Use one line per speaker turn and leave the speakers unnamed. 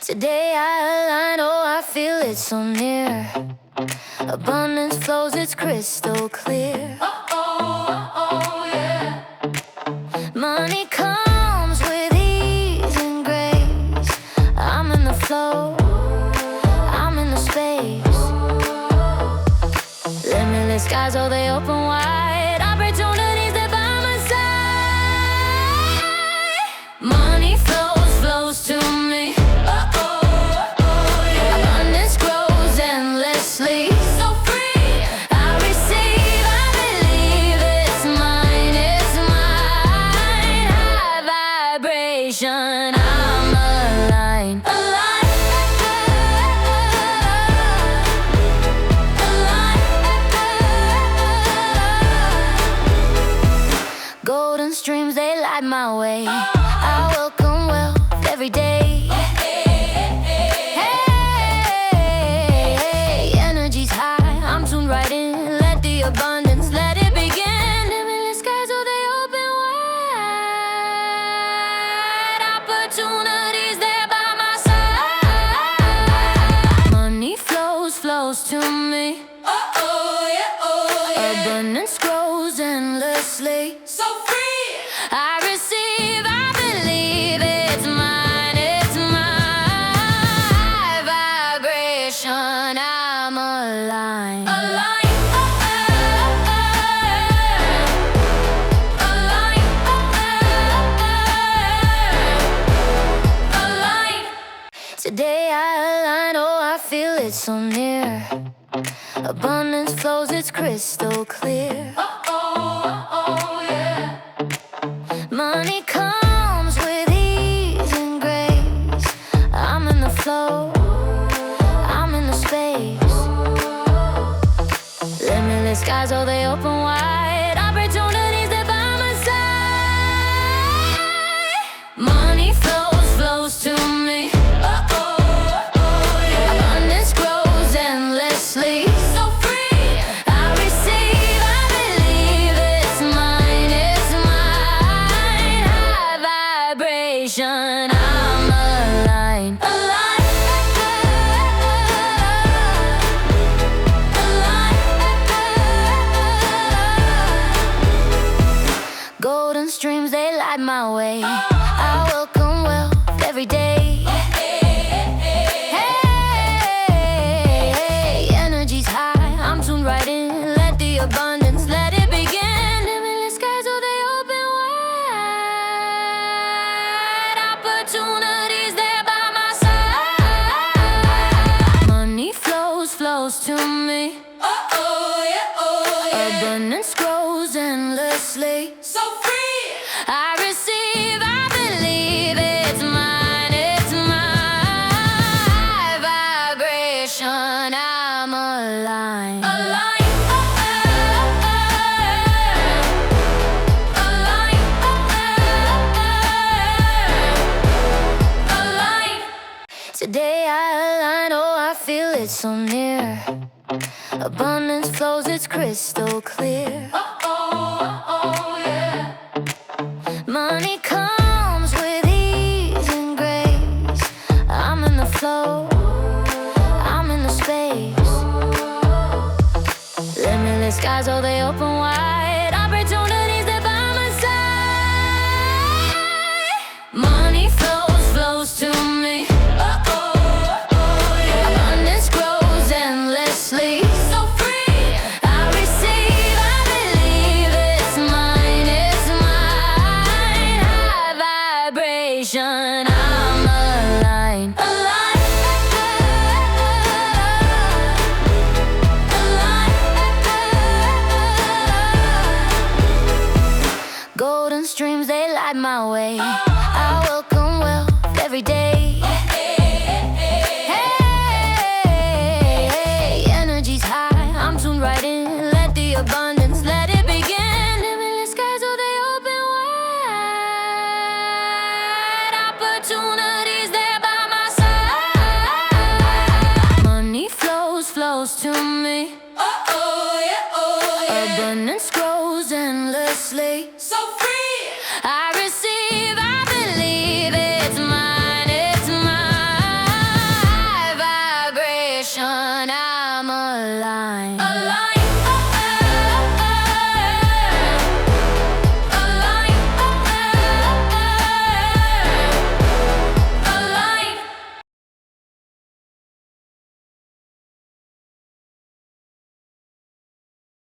Today I align, oh I feel it so near. Abundance flows, it's crystal clear.
Yeah.
Money comes with ease and grace. I'm in the flow, I'm in the space. Limitless skies, oh they open wide. Opportunities that by my side. Money flows to me. Abundance grows endlessly.
So free.
I receive, I believe it's mine, it's mine. High vibration, I'm aligned. Golden streams, they light my way. I welcome wealth every day. Hey, energy's high, I'm tuned right in. Let the abundance, let it begin. Limitless skies, oh they open wide. Opportunities there by my side. Money flows to me. Abundance grows endlessly.
So free.
I receive, I believe it's mine, it's mine. High vibration, I'm aligned. Today I align, oh I feel it so near. Abundance flows, it's crystal clear.
Yeah.
Money comes with ease and grace. I'm in the flow, I'm in the space. Limitless skies, oh they open wide. Opportunities that by my side. Money flows to me. Abundance grows endlessly.
So free.
I receive, I believe it's mine, it's mine. High vibration, I'm aligned. Golden streams, they light my way. I welcome wealth every day. Hey, energy's high, I'm tuned right in. Let the abundance, let it begin. Limitless skies, oh they open wide. Opportunities there by my side. Money flows to me. Abundance grows endlessly.
So free.
I receive, I believe it's mine, it's mine. High vibration, I'm aligned. Today I align, oh I feel it so near. Abundance flows, it's crystal clear.
Yeah.
Money comes with ease and grace. I'm in the flow, I'm in the space. Limitless skies, oh they open wide. Opportunities that by my side. Money flows to me. Abundance grows endlessly.
So free.
I receive, I believe it's mine, it's mine. High vibration, I'm aligned. Golden streams, they light my way. I welcome wealth every day. Hey, energy's high, I'm tuned right in. Let the abundance, let it begin. Limitless skies, oh they open wide. Opportunities there by my side. Money flows to me.
Yeah.
Abundance grows endlessly.
So free.